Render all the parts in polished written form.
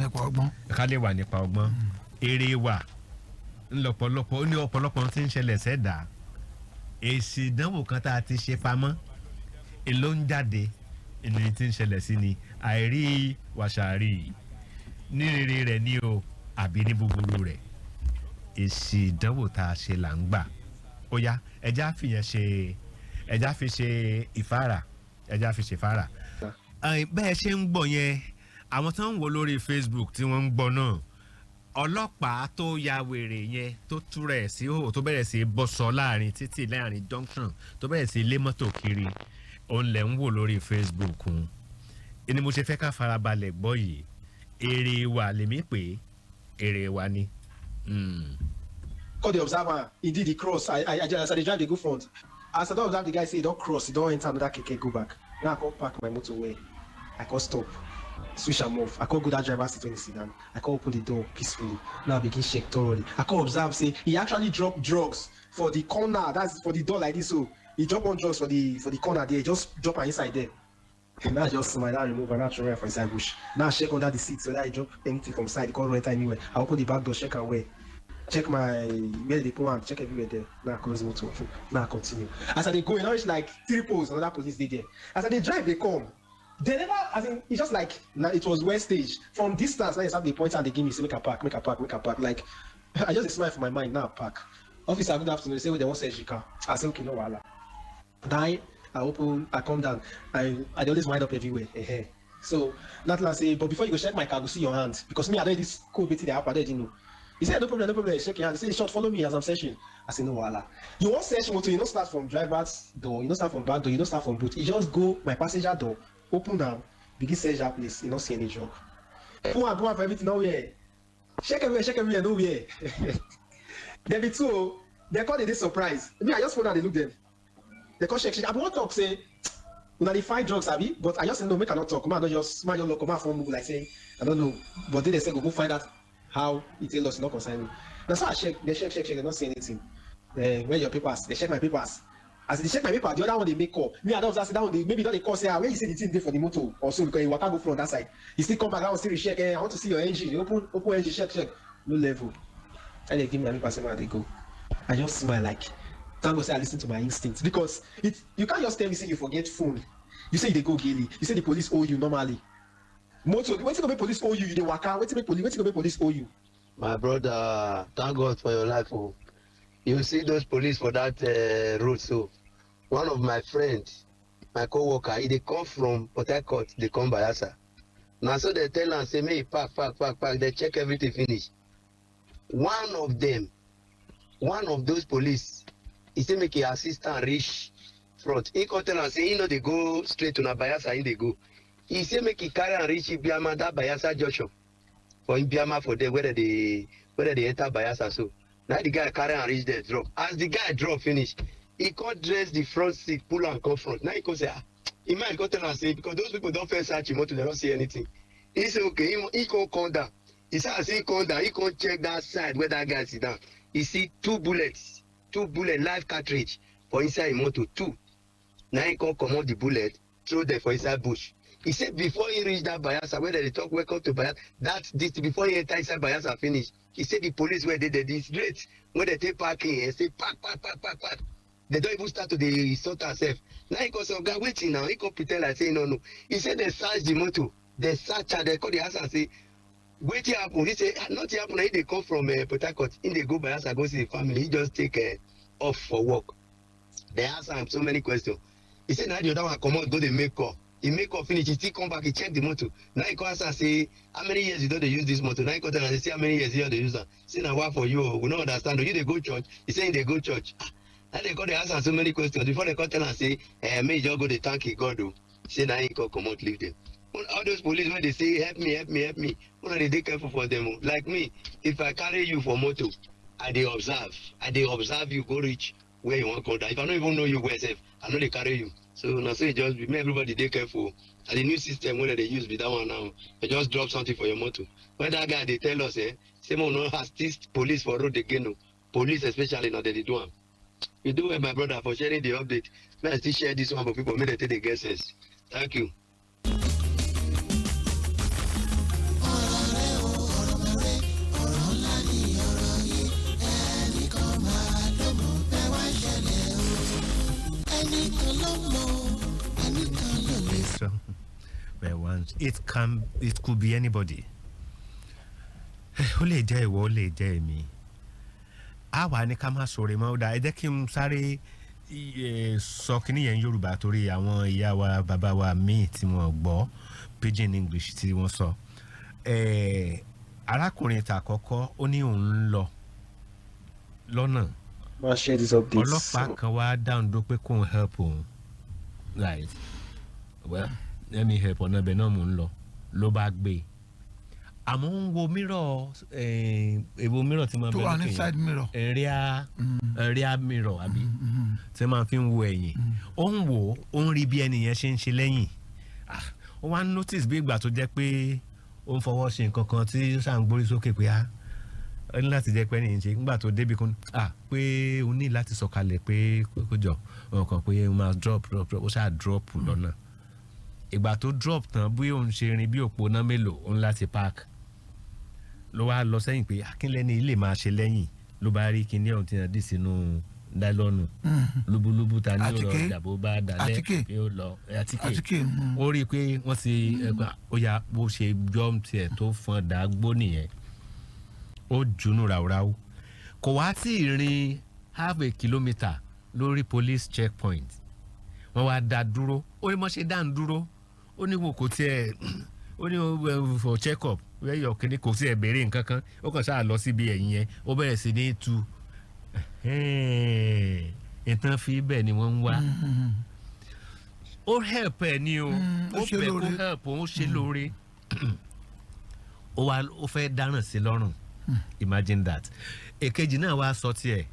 nípa ọgbọ́n. ká lè wà nípa ọgbọ́n. Èrè wà ńlọ́pọ̀lọpọ̀ ó ní ọ̀pọ̀lọpọ̀ tí ń ṣẹlẹ̀ sẹ́dá. Èsì ìdánwò kan tá a ti ṣe pamọ́ èló ń jáde ènìyàn tí ń ṣẹlẹ̀ sí ni àìrí wàṣàrí ní rere rẹ̀ ní o àbí ní búburú rẹ̀. Èsì ìdánwò tá a ṣe là ń gbà. Ó yá ẹja fi ṣe ìfáàrà bẹ́ẹ̀ ṣe ń gbọ́ yẹn àwọn tó ń wò lórí Facebook tí wọ́n ń gbọ́ náà ọlọ́pàá tó ya wèrè yẹn tó túra ẹ̀ sí hò tó bẹ̀rẹ̀ sí bọ́ sọ láàrin títì láàrin junction tó bẹ̀rẹ̀ sí lé mọ́tò kiri òun lẹ̀ ń wò lórí Facebook un ẹni mo ṣe fẹ́ ká farabalẹ̀ gbọ́ yìí èrè wà lèmi pé èrè wà ni. Call the observer. Indeed, he cross. I just drive. They go front. As I don't observe the guy say he don't cross. He don't enter another keke. Go back. Now I call park my motorway. I call stop. Switch am off. I call go that driver seat when he sit down. I call open the door peacefully. Now I begin shake thoroughly. I call observe. Say he actually dropped drugs for the corner. That's for the door like this. So he drop on drugs for the corner there. He just drop am inside there. And now I just smile. Now I remove and now throw it for inside bush. Now I check under the seat so that I drop anything from side. He can't enter anywhere. I open the back door. Check away. Check my where they put one, check everywhere there. Now I close the motor. Now I continue. As I they go, now it's like 3 poles, another police they there. As I they drive, they come. They never, as in, it's just like now it was West Stage. From distance, now it's have the point and they give me say make a park. Like I just smile for my mind. Now I park. Officer, good afternoon. They say they want to search the car. I say okay, no wahala. Then I open, I come down. I always wind up everywhere. So not like say, but before you go check my car, go see your hand because me I did this cool bit there. I didn't know. He said, no problem, shake your hand. He said, short, follow me as I'm searching. I said, no, voila. You want search motor, you don't start from driver's door, you don't start from back door, you don't start from boot. You just go my passenger door, open down, begin search that place, you don't see any drug. Go and for everything nowhere. Check everywhere, nowhere. There be two, they call it this surprise. Me, I just phone and they look them. They call check. I want to talk, say, when they find drugs, Abi, but I just say, no, make I not talk. Man, I just smile your look, come out from move like say, I don't know. But then they say, go find out how it tell us not concern me. That's how I check. They check. They don't say anything. Where your papers? They check my papers. As they check my paper, the other one they make call. Me, I don't say that one. Maybe don't they call say, where you say the thing there for the motor or so because you want to go from that side. You still come back and still check. I want to see your engine. You open engine, check. No level. And they give me a paper, and they go. I just smile like, thank God say I listen to my instincts because you can't just tell me say you forget phone. You say they go gaily. You say the police owe you normally. Motor, what's going to make police owe you? You the waka. What's going to make police owe you? My brother, thank God for your life. Oh. You see those police for that road. So, one of my friends, my co-worker, they come from Port Harcourt, they come by Asa. Now, so they tell and say, "May park." They check everything finish. One of those police, he say make a assistant reach front. He come tell and say, they go straight to Nabayasa, they go. He say make he carry and reach Ibiama that Bayelsa junction for Ibiama for them whether they enter Bayelsa. So now the guy carry and reach there drop. As the guy drop finish, he can't dress the front seat, pull and come front. Now he can say, he might go tell and say because those people don't first search him motor, they don't see anything. He say okay, he can come down. He say as he come down, he can check that side where that guy sit down. He see two bullet live cartridge for inside his motor 2. Now he can come out the bullet, throw them for inside bush. He said before he reached that Bayelsa, where they talk welcome to Bayelsa, before he enter inside Bayelsa finish, he said the police were there, this straight, when they take parking and say park. They don't even start to the sort herself. Now he goes, okay, waiting now. He can pretend like saying no. He said they search the motor, they search her, they call the house and say, waiting happen. He said, nothing happen. They come from Port Harcourt, they go Bayelsa, go see the family. He just take off for work. They ask him so many questions. He said, now the other one come out, go they make call. He make up finish, he still come back, he check the motor. Now he comes and say, how many years you don't use this motor? Now he comes and say, how many years you don't use that? Say, now what for you? We don't understand. You they go church. He saying they go church. Now they go, they ask so many questions. Before they come tell and say, may just go the thank you God do. Say, now he come out, leave them. All those police when they say, help me. When they dey careful for them. Like me, if I carry you for motor, I dey observe you, go reach where you want to go down. If I don't even know you where safe, I know they carry you. So now say just be everybody dey careful. And the new system where they use be that one now. They just drop something for your motor. When that guy they tell us, say more no assist police for road again. No. Police especially now they do one. You do it, my brother, for sharing the update. May I still share this one for people. May they take the guesses. Thank you. instance it could be anybody. Ó lè jẹ́ ìwọ, ó lè jẹ́ èmi. A wà ní ká má sọ̀rọ̀ mọ́, ó dà ẹ jẹ́ kí n sáré sọ kíní yẹn Yorùbá torí àwọn ìyá wa bàbá wa míì tí wọ́n gbọ́ pidgin English tí wọ́n sọ. Arákùnrin tàkọ́kọ́ ó ní òun ń lọ lọ́nà. Ma share this update. Ọlọ́pàá kan wá dáhùn dó pé kóun help òun. Right. Well, let me help ọ̀nà ibẹ̀ náà mò ń lọ. Ló bá gbé. Àmọ́ ń wo mirror èwo mirror tí máa ń bẹ lókè. tó wà ní side mirror. rear mirror àbí tí máa fi ń wo ẹ̀yìn. Ó ń wò ó ń rí bí ẹnìyẹn ṣe ń ṣe lẹ́yìn. Ó wá notice bí ìgbà tó jẹ́ pé ó ń fọwọ́ ṣe nǹkan kan tí ó ṣà ń gbórí sókè pé ó ní láti jẹ́ pé ẹnìyẹn ṣe nígbà tó débi kan pé ó ní láti sọ̀kalẹ̀ pé kó jọ ọkàn pé ó máa drop ó ṣáà drop lọ́nà. Ìgbà tó drop tán bí òun ṣe rin bí òpó náà mélòó òun láti park. Ló wá lọ sẹ́yìn pé akínlẹ́ni ilé máa ṣe lẹ́yìn ló bá rí kíní ọ̀hún tí wọ́n dì sínú dáìlọ́nù lúbúlúbú ta ní ọ̀rọ̀ ìdàbò bá dalẹ̀ pé ó lọ àtíkè ó rí i pé wọ́n ti ó yà bó ṣe jọ́ tiẹ̀ tó fọn dàgbò nìyẹn ó junú ráúráú kò wá tí ì rin half a kilometre lórí police checkpoint wọ́n wá dá dúró ó ní mo ṣe dá ń dúró ó ní kò tiẹ̀ ó ní for check up wẹ́yọ̀ kìíní kò sí ẹ̀ béèrè nǹkan kan ó kàn ṣáà lọ síbi ẹ̀yìn yẹn ó bẹ̀rẹ̀ sí ní tu ìtàn fi bẹ́ẹ̀ ni wọ́n ń wá ó help ẹ̀ ni o ó bẹ̀ kó help ó ṣe lóore ó fẹ́ dáràn sí lọ́rùn imagine that èkejì náà wá sọ tiẹ̀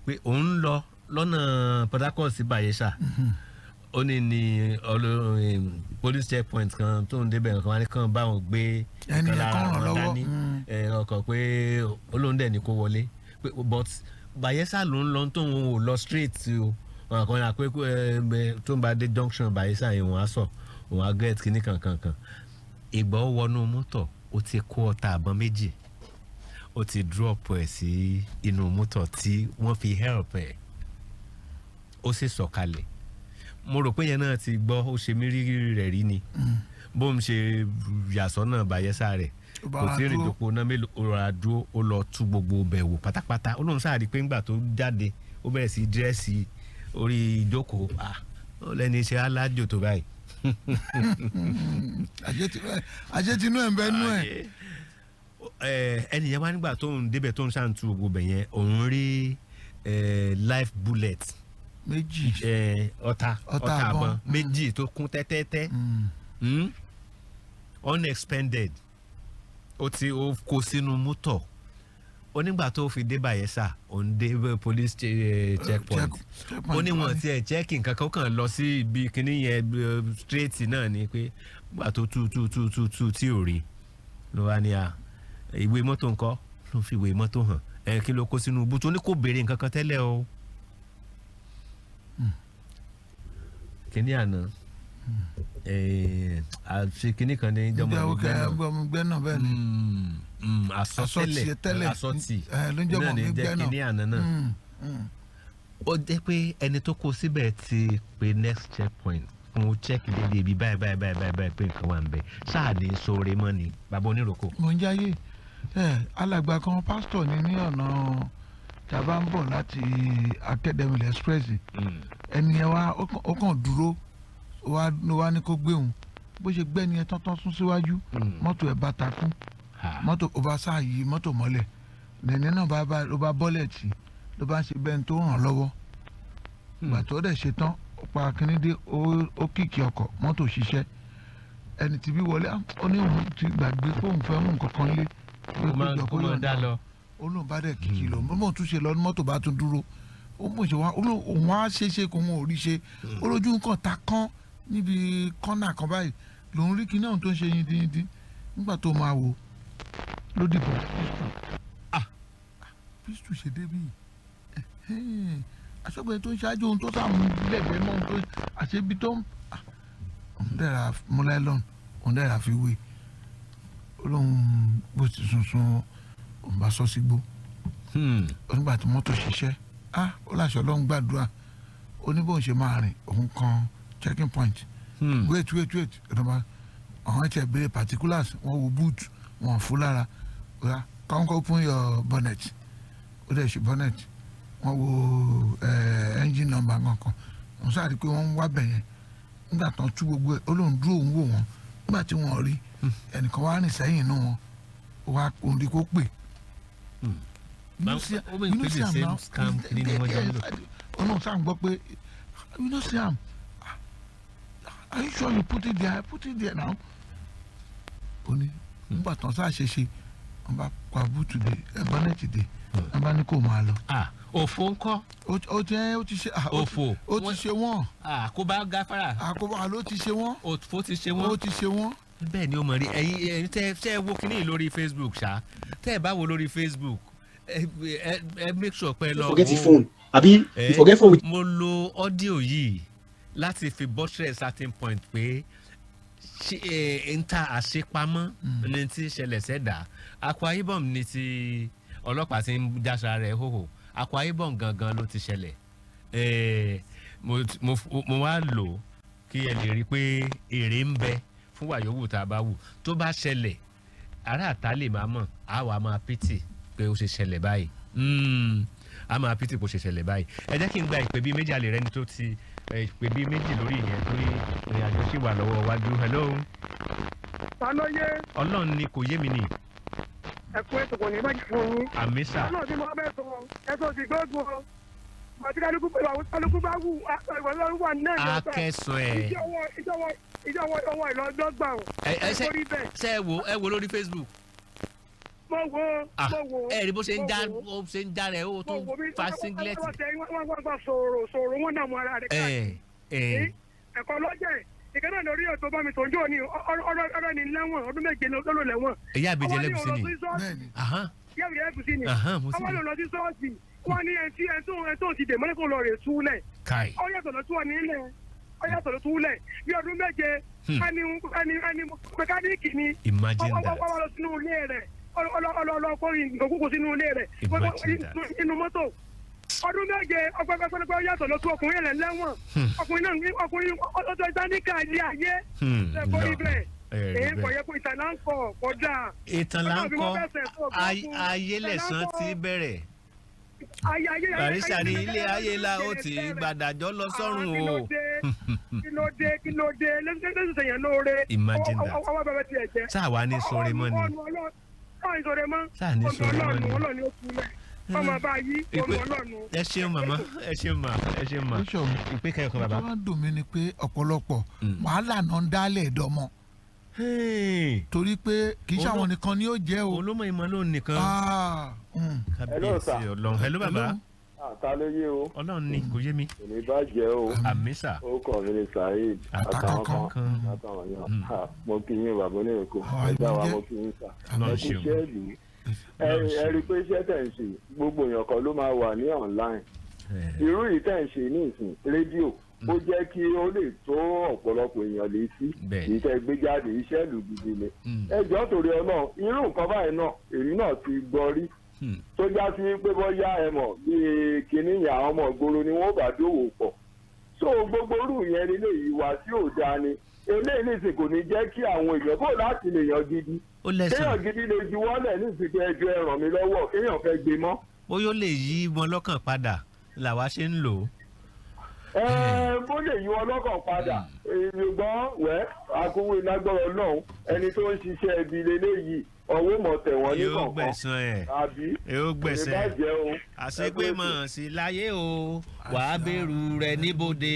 pé òun lọ lọ́nà Port Harcourt sí Bayelsa ó ní police checkpoint kan tó ń débẹ̀ kan wá ní kàn bá wọn gbé ẹni ẹ̀kan ràn lọ́wọ́ ọkọ̀ pé olóńdẹ̀ ni kó wọlé but Bayelsa ló ń lọ tó ń wò lọ straight o wọn kàn yà pé tó ń bá dé junction Bayelsa yìí wọn á sọ wọn á get kíní kankan ìgbà ó wọnú mọ́tò ó ti kó ọta àbọ̀n méjì ó ti drop ẹ̀ sí inú mọ́tò tí wọ́n fi help ẹ̀ ó sì sọ̀kalẹ̀ mo rò pé yẹn náà ti gbọ́ ó ṣe mí rí rẹ̀ rí ni bó ń ṣe yàsọ́ náà Bayelsa rẹ̀ kò tí ì rìn dòpò náà mélòó ó rọra dúró ó lọ tú gbogbo bẹ̀ wò pátápátá ó lóun sáà rí i pé ńgbà tó jáde ó bẹ̀rẹ̀ sí dírẹ́sì orí ìjókòó ó lẹ́ni iṣẹ́ alájò tó báyìí. àjẹtínú ẹ̀ ń bẹ́ nú ẹ̀. ẹnìyẹn wá nígbà tó ń débẹ̀ tó ń ṣàǹtú gbogbo bẹ̀ yẹn òun rí life bullet méjì ọta àbọ̀n méjì tó kún tẹ́tẹ́tẹ́ unexpended ó kó sínú mọ́tò ó nígbà tó fi dé Bayelsa òun dé police checkpoint ó ní wọn tiẹ̀ check nǹkan kan ó kàn lọ sí ibi kíní yẹn straight náà ni pé nígbà tó tú tí ò rí ló wá ní ìwé mọ́tò ńkọ́ ló fi ìwé mọ́tò hàn kí ló kó sínú bùtù ó ní kò béèrè nǹkan kan tẹ́lẹ̀ o. Kíní àná àti kíní kan ní jọmọgbẹ náà bẹ́ẹ̀ ni àsọtẹ́lẹ̀ àsọtì náà ní jẹ́ kíní àná náà ó jẹ́ pé ẹni tó kó síbẹ̀ ti pe next checkpoint fún check dédé ibi báyìí pé nǹkan wà ń bẹ sáà ní sóore mọ́ ni bàbá oníròkò. mo ń jáyé alàgbà kan pásítọ̀ ní ọ̀nà tàbá ń bọ̀ láti Academy Express ẹni yẹn wá ó kàn dúró wá ní kó gbé òun bó ṣe gbẹ́ ni ẹ tán sún síwájú mọ́tò ẹ̀ bá takú mọ́tò ó bá sáà yí mọ́tò mọ́lẹ̀ nìyẹn náà ló bá bọ́lẹ̀ tì ló bá ń ṣe bẹ́ẹ̀ tó ràn lọ́wọ́ ìgbà tó dẹ̀ ṣe tán ó pa kínídé ó kìkì ọkọ̀ mọ́tò ṣiṣẹ́ ẹni tí bí wọlé ó ní òun ti gbàgbé fóun fẹ́ mú nǹkan kan lé kó lọ dá lọ olóhùn bá dẹ̀ kìkì lọ mọ́ tún ṣe lọ mọ́tò bá tún dúró ó mọ̀ ṣe wá òun á ṣe kó wọn ò rí ṣe olójú nǹkan ta kán níbi kọ́nà kan báyìí lòun rí kíní ọ̀hún tó ń ṣe yíndínyíndín nígbà tó máa wò ló dìbò pistol ṣe débì aṣọ́gbẹ́ni tó ń ṣáájú ohun tó sàmú lẹ́gbẹ̀ẹ́ mọ́ ohun tó àṣebi tó ń òun dẹ̀ra mú láìlọ́n òun dẹ̀ra fi wé olóhùn bó ti sunsun òun bá sọ sígbó nígbà tí mọ́tò ṣiṣẹ́ ó láṣọ lọ́hùn gbàdúrà ó ní bóun ṣe máa rìn òun kan checking point wait ìjọba àwọn ẹ̀ṣẹ̀ béèrè particulars wọ́n wo boot wọ́n fún lára kọ́ńkọ́ open your bonnet ó dẹ̀ ṣe bonnet wọ́n wo engine number kankan wọ́n sáré pé wọ́n ń wá bẹ̀yẹn nígbà tán tú gbogbo ẹ̀ ó lóun dúró òun wò wọ́n nígbà tí wọ́n rí ẹnìkan wá rìn sẹ́yìn inú wọn ó wá òun rí kó pè. ọ̀nà sáà ń gbọ́ pé you know Sam are you sure you put it there now. ó ní nígbà tán sáà ṣe wọ́n bá pa búùtù dé bọ́nẹ̀tì dé wọ́n bá ní kó máa lọ. òfò ńkọ́. ó ti ṣe òfò ó ti ṣe wọ́n. àkóbá gáfárà. àkóbá ló ti ṣe wọ́n. òfò ti ṣe wọ́n. ó ti ṣe wọ́n. bẹ́ẹ̀ ni ó mọ̀ rí ẹ̀yin tẹ́ ẹ wo kínní lórí Facebook ṣá tẹ́ ẹ bá wo lórí Facebook ẹ make sure pé ẹ lọ. forget the phone àbí you forget phone. mo lo audio yìí láti fi buttress certain point pé n ta àṣepamọ́ ní ti ṣẹlẹ̀ sẹ́dá Akwa Ibom ní ti ọlọ́pàá ti ń jása rẹ̀ hóhò Akwa Ibom gangan ló ti ṣẹlẹ̀ mo wá lò kí ẹ lè rí i pé èrè ń bẹ fún wàyówù tá a bá wù tó bá ṣẹlẹ̀ ará àtà lè máa mọ̀ á wà máa pìtì pé ó ṣe ṣẹlẹ̀ báyìí á máa pìtì pé ó ṣe ṣẹlẹ̀ báyìí ẹ jẹ́ kí n gba ìpè bíi méjì àlè rẹ ní tó ti ìpè bíi méjì lórí ìyẹn torí ìrìn àjò sì wà lọ́wọ́ wájú. Hello. Alóye. Ọlọ́run ni kò yé mi nì. Ẹ̀kú ètò kò ní báyìí fún yín. Àmì sà. Ọlọ́run tí mo bẹ́ẹ̀ sọ ẹ̀sọ́ ti gbọ́dọ̀ o. Màtí kálukú pẹ̀lú àwọn kálukú bá wù ìwọ̀n wà náà ní ọ̀sán. Akẹ́sọ̀ ẹ̀. Ìjọwọ́ ìlọ́gbà o. Ṣé ẹ wo lórí Facebook? Mo wo. Ẹ rí bó ṣe ń já rẹ̀ ó tó fa singlet. Wọ́n gbọ́ sọ̀rọ̀ wọn náà mọ ara rẹ̀ káàkiri. Ẹ̀kọ́ lọ́jẹ̀ ìkẹ́ náà lórí ètò bá mi tó ń jó ní ọ̀rọ̀ ní lẹ́wọ̀n ọdún méje ló lẹ́wọ̀n. Ìyá àbèjẹ lẹ́gùsí ni. Ìyá àbèjẹ lẹ́gùsí ni. Àwọn lọ sí ṣọ́ọ̀ṣì wọ́n ní ẹ̀tọ́ ti dè mọ́lẹ́ kó lọ rè túlẹ̀. Ó yàtọ̀ lọ túwọ̀ nílẹ̀ ó yàtọ̀ lọ túlẹ̀ bí ọdún méje ẹni mẹkáníìkì ni wọ́n lọ sínú ilé rẹ̀ ọlọ́kọ́rin ìgbòkúkú sínú ilé rẹ̀ inú mọ́tò ọdún méje ọgbẹ́gbẹ́gbẹ́ ó yàtọ̀ lọ tú ọkùnrin rẹ̀ lẹ́wọ̀n ọkùnrin ọjọ́ ìdáníkà ilé ayé ẹ̀kọ́ ibẹ̀ èyí kò yẹ kó ìtàn là ń kọ kọjá. ìtàn là ń kọ ayé lẹ̀sán ti bẹ̀rẹ̀. Barisa ní ilé ayé la ó ti gbàdájọ́ lọ sọ́run o. kí ló dé lẹ́sìn sẹ̀yìn lóore. Imagine that. ọwọ́ bẹ̀rẹ̀ tiẹ̀ jẹ́. sáà wá ní sọ̀rọ̀ mọ́ ni. sáà ní sọ̀rọ̀ mọ́ ni. ọlọ́run ó kulẹ̀ ọmọ bá yí ọmọ ọlọ́run. ẹ ṣeun màmá ẹ ṣeun mà. ìpè kẹyọ kan bàbá. ó máa ń dùn mí ni pé ọ̀pọ̀lọpọ̀ wàhálà náà ń dálẹ̀ ẹ̀dọ́mọ. torí pé kì í ṣàwọn nìkan ni ó jẹ́ o. olómọ ìmọ̀ ló nìkan. kábíyèsí ọlọ́run. hello bàbá. ta ló yé o. ọlọ́run ni kò yé mi. kò ní bàjẹ́ o. àmì sà. ó kàn mí ní Saheed. àtàwọn kan. mo kí yín bàbá ní Èkó. ẹ̀dá wa mo kí yín sà. ẹ kú iṣẹ́ ìlú. ẹ rí i pé iṣẹ́ tẹ̀ ń ṣe gbogbo èèyàn kan ló máa wà ní online. irú yìí tẹ̀ ń ṣe ní ìsìn rédíò ó jẹ́ kí ó lè tó ọ̀pọ̀lọpọ̀ èèyàn létí ìtẹ́ gbé jáde iṣẹ́ ìlú gidi ni. ẹ jọ̀ọ́ torí Ọlọ́run irú nǹkan báyìí náà èmi náà ti gbọ́ rí tó já sí pé bóyá ẹ mọ̀ bíi kinní yẹn àwọn ọmọ ìgboro ni wọ́n bá dòwò pọ̀ so gbogbo irú yẹn nílé yìí wá sí òda ni eléyìí nìsín kò ní jẹ́ kí àwọn èèyàn bò láti lè yan gidi kéèyàn gidi lè juwọ́lẹ̀ nísìsiyìí pé ẹjọ́ ẹ ràn mí lọ́wọ́ kéèyàn fẹ́ gbé mọ́. ó yóò lè yí wọn lọ́kàn padà làwa ṣe ń lò ó. bó lè yí wọn lọ́kàn padà ṣùgbọ́n wẹ́ akówó lágbára Ọlọ́run ẹni tó ń ṣiṣẹ́ ibi lélẹ́yìí ọwọ́ mọ̀ tẹ̀wọ́n ní kọ̀ọ̀kan yóò gbẹ̀san ẹ̀ yóò gbẹ̀san ẹ̀ àṣegbé mọ̀ sí láyé o wàá bẹ̀rù rẹ̀ níbodè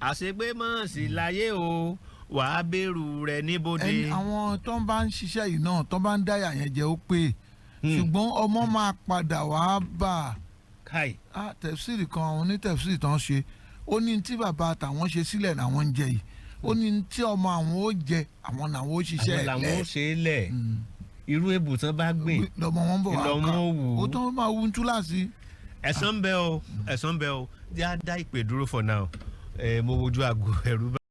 àṣegbé mọ̀ sí láyé o wàá bẹ̀rù rẹ̀ níbodè. àwọn tó ń bá ń ṣiṣẹ́ yìí náà tó bá ń dáyà yẹn jẹ́ ó pé ṣùgbọ́n ọmọ máa padà wàá bà á tẹ̀síìrì kan àwọn onítẹ̀síìrì tán ṣe ó ní tí bàbá àtàwọn ṣe sílẹ̀ làwọn ń jẹ yìí ó ní tí ọmọ àwọn ó jẹ àwọn làwọn ó ṣiṣẹ́ ẹ̀ lẹ̀. àwọn làwọn ó ṣe é lẹ̀ irú ebùtán bá gbìn lọmọ wọn bọ̀ wá ká ó tán máa wú túláàsì. ẹ̀san ń bẹ o jẹ́ á dá ìpè dúró for now mo wojú aago ẹ̀rú bá.